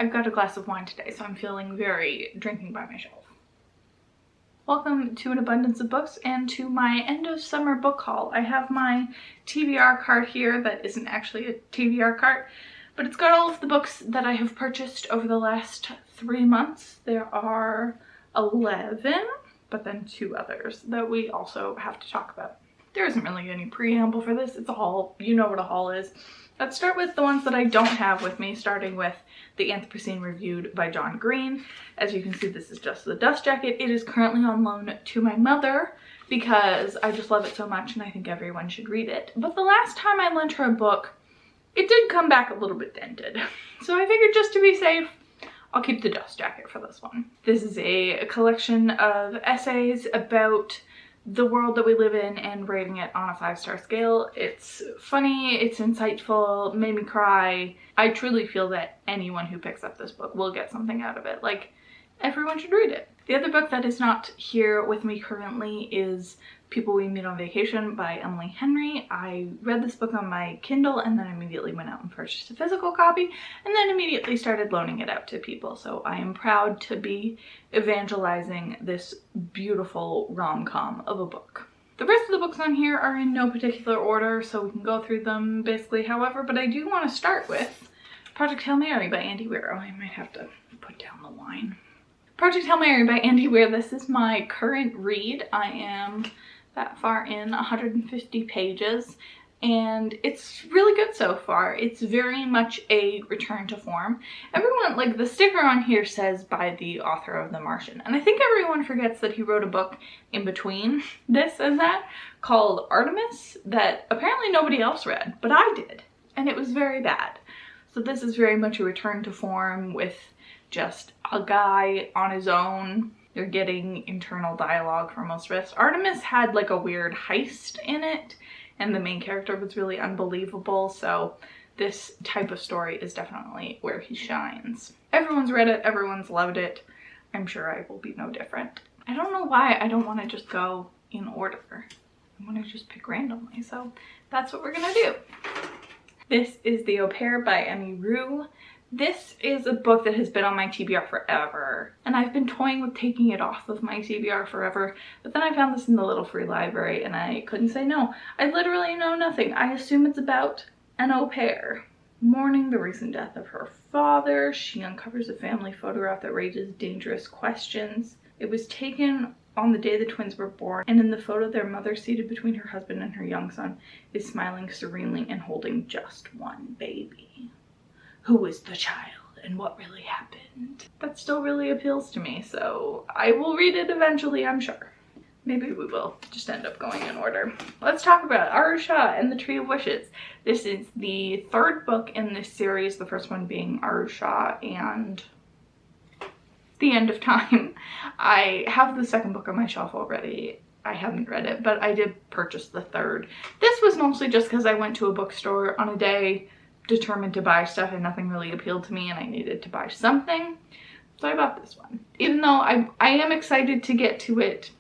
I've got a glass of wine today, so I'm feeling very drinking by myself. Welcome to an abundance of books and to my end of summer book haul. I have my TBR cart here that isn't actually a TBR cart, but it's got all of the books that I have purchased over the last 3 months. There are 11, but then 2 others that we also have to talk about. There isn't really any preamble for this. It's a haul. You know what a haul is. Let's start with the ones that I don't have with me, starting with the Anthropocene reviewed by John Green. As you can see, this is just the dust jacket. It is currently on loan to my mother because I just love it so much and I think everyone should read it. But the last time I lent her a book, it did come back a little bit dented. So I figured just to be safe, I'll keep the dust jacket for this one. This is a collection of essays about the world that we live in and rating it on a 5-star scale. It's funny, it's insightful, made me cry. I truly feel that anyone who picks up this book will get something out of it. Like, everyone should read it. The other book that is not here with me currently is People We Meet on Vacation by Emily Henry. I read this book on my Kindle and then immediately went out and purchased a physical copy and then immediately started loaning it out to people. So I am proud to be evangelizing this beautiful rom-com of a book. The rest of the books on here are in no particular order, so we can go through them basically however, but I do want to start with Project Hail Mary by Andy Weir. Oh, I might have to put down the wine. Project Hail Mary by Andy Weir. This is my current read. I am that far in, 150 pages, and it's really good so far. It's very much a return to form. Everyone, like, the sticker on here says by the author of The Martian, and I think everyone forgets that he wrote a book in between this and that called Artemis that apparently nobody else read, but I did, and it was very bad. So this is very much a return to form with just a guy on his own. You're getting internal dialogue for most of it. Artemis had like a weird heist in it and the main character was really unbelievable, so this type of story is definitely where he shines. Everyone's read it, everyone's loved it. I'm sure I will be no different. I don't know why I don't want to just go in order. I want to just pick randomly, so that's what we're gonna do. This is The Au Pair by Rous. This is a book that has been on my TBR forever, and I've been toying with taking it off of my TBR forever, but then I found this in the little free library and I couldn't say no. I literally know nothing. I assume it's about an au pair. Mourning the recent death of her father, she uncovers a family photograph that raises dangerous questions. It was taken on the day the twins were born, and in the photo their mother, seated between her husband and her young son, is smiling serenely and holding just one baby. Who is the child and what really happened? That still really appeals to me, so I will read it eventually, I'm sure. Maybe we will just end up going in order. Let's talk about Shah and the Tree of Wishes. This is the 3rd book in this series, the first one being Shah and The End of Time. I have the 2nd book on my shelf already. I haven't read it, but I did purchase the 3rd. This was mostly just because I went to a bookstore on a day determined to buy stuff and nothing really appealed to me and I needed to buy something. So I bought this one. Even though I am excited to get to it,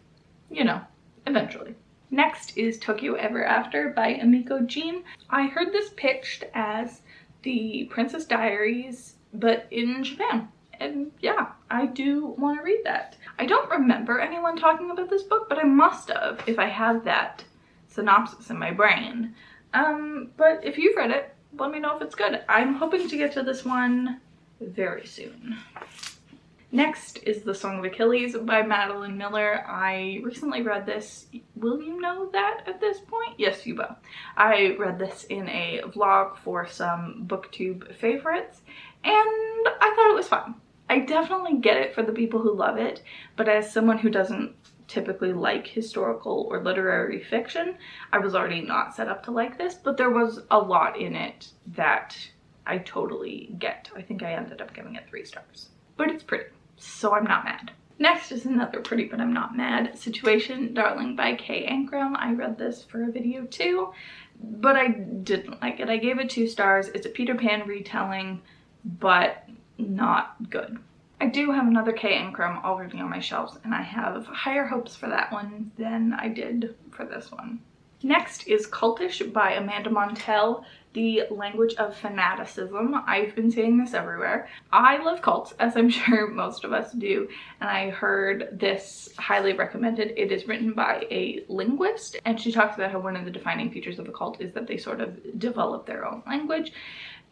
you know, eventually. Next is Tokyo Ever After by Emiko Jean. I heard this pitched as the Princess Diaries, but in Japan. And yeah, I do want to read that. I don't remember anyone talking about this book, but I must have if I have that synopsis in my brain. But if you've read it, let me know if it's good. I'm hoping to get to this one very soon. Next is The Song of Achilles by Madeline Miller. I recently read this. Will you know that at this point? Yes, you will. I read this in a vlog for some booktube favorites, and I thought it was fun. I definitely get it for the people who love it, but as someone who doesn't typically like historical or literary fiction, I was already not set up to like this, but there was a lot in it that I totally get. I think I ended up giving it 3 stars. But it's pretty, so I'm not mad. Next is another pretty but I'm not mad situation, Darling by Ancrum. I read this for a video too, but I didn't like it. I gave it 2 stars. It's a Peter Pan retelling, but not good. I do have another Ancrum already on my shelves, and I have higher hopes for that one than I did for this one. Next is Cultish by Amanda Montell. The Language of Fanaticism. I've been seeing this everywhere. I love cults, as I'm sure most of us do, and I heard this highly recommended. It is written by a linguist, and she talks about how one of the defining features of a cult is that they sort of develop their own language.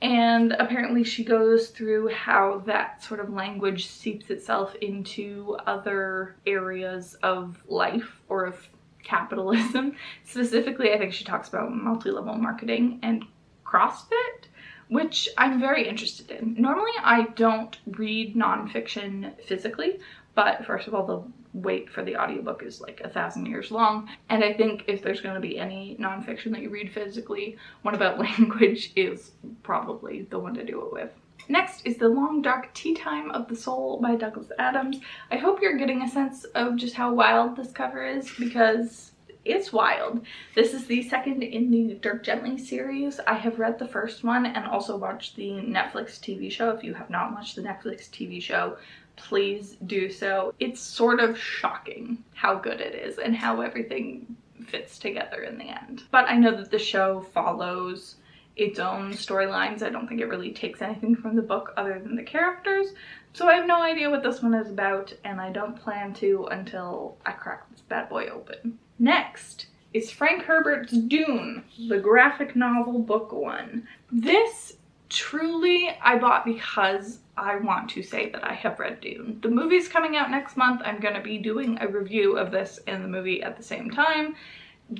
And apparently she goes through how that sort of language seeps itself into other areas of life or of capitalism. Specifically, I think she talks about multi-level marketing and CrossFit, which I'm very interested in. Normally, I don't read nonfiction physically, but first of all, the wait for the audiobook is like 1,000 years long, and I think if there's going to be any nonfiction that you read physically, one about language is probably the one to do it with. Next is The Long Dark Tea Time of the Soul by Douglas Adams. I hope you're getting a sense of just how wild this cover is, because it's wild. This is the second in the Dirk Gently series. I have read the first one and also watched the Netflix TV show. If you have not watched the Netflix TV show, please do so. It's sort of shocking how good it is and how everything fits together in the end. But I know that the show follows its own storylines. I don't think it really takes anything from the book other than the characters. So I have no idea what this one is about, and I don't plan to until I crack this bad boy open. Next is Frank Herbert's Dune, the graphic novel book 1. This truly I bought because I want to say that I have read Dune. The movie's coming out next month. I'm going to be doing a review of this and the movie at the same time,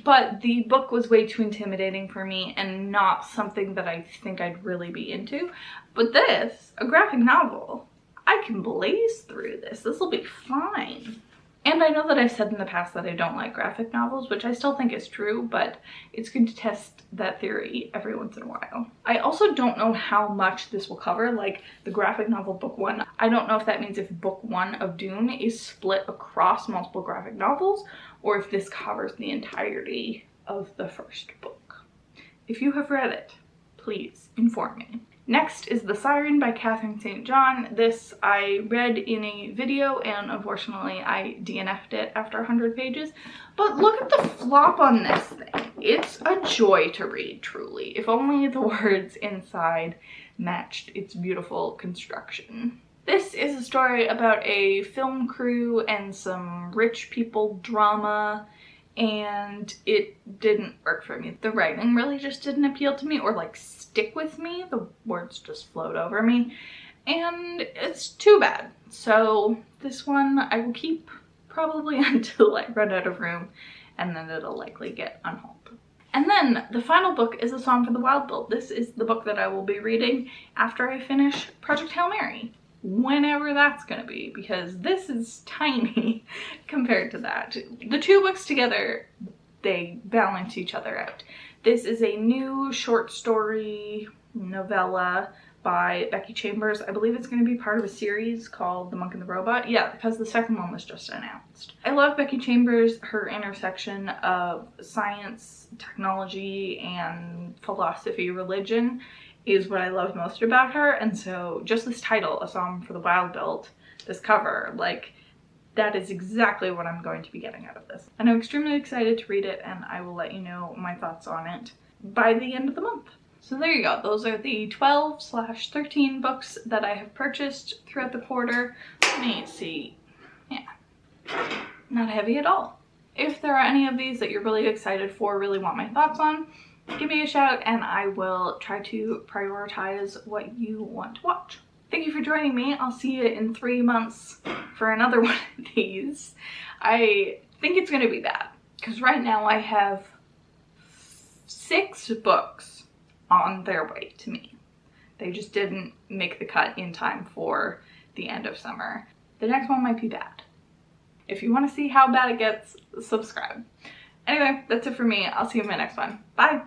but the book was way too intimidating for me and not something that I think I'd really be into. But this, a graphic novel, I can blaze through this. This will be fine. And I know that I've said in the past that I don't like graphic novels, which I still think is true, but it's good to test that theory every once in a while. I also don't know how much this will cover, like the graphic novel book 1. I don't know if that means if book 1 of Dune is split across multiple graphic novels, or if this covers the entirety of the first book. If you have read it, please inform me. Next is The Siren by Katherine St. John. This I read in a video and unfortunately I DNF'd it after 100 pages. But look at the flop on this thing. It's a joy to read, truly. If only the words inside matched its beautiful construction. This is a story about a film crew and some rich people drama, and it didn't work for me. The writing really just didn't appeal to me or like stick with me. The words just flowed over me, and it's too bad. So this one I will keep probably until I run out of room, and then it'll likely get unhauled. And then the final book is A Song for the Wild Bull. This is the book that I will be reading after I finish Project Hail Mary, whenever that's gonna be, because this is tiny compared to that. The two books together, they balance each other out. This is a new short story novella by Becky Chambers. I believe it's going to be part of a series called The Monk and the Robot. Yeah, because the second one was just announced. I love Becky Chambers. Her intersection of science, technology, and philosophy, religion is what I love most about her. And so just this title, A Song for the Wild Bull, this cover, like, that is exactly what I'm going to be getting out of this. And I'm extremely excited to read it, and I will let you know my thoughts on it by the end of the month. So there you go. Those are the 12/13 books that I have purchased throughout the quarter. Let me see. Yeah, not heavy at all. If there are any of these that you're really excited for, really want my thoughts on, give me a shout and I will try to prioritize what you want to watch. Thank you for joining me. I'll see you in 3 months for another one of these. I think it's going to be bad because right now I have 6 books on their way to me. They just didn't make the cut in time for the end of summer. The next one might be bad. If you want to see how bad it gets, subscribe. Anyway, that's it for me. I'll see you in my next one. Bye!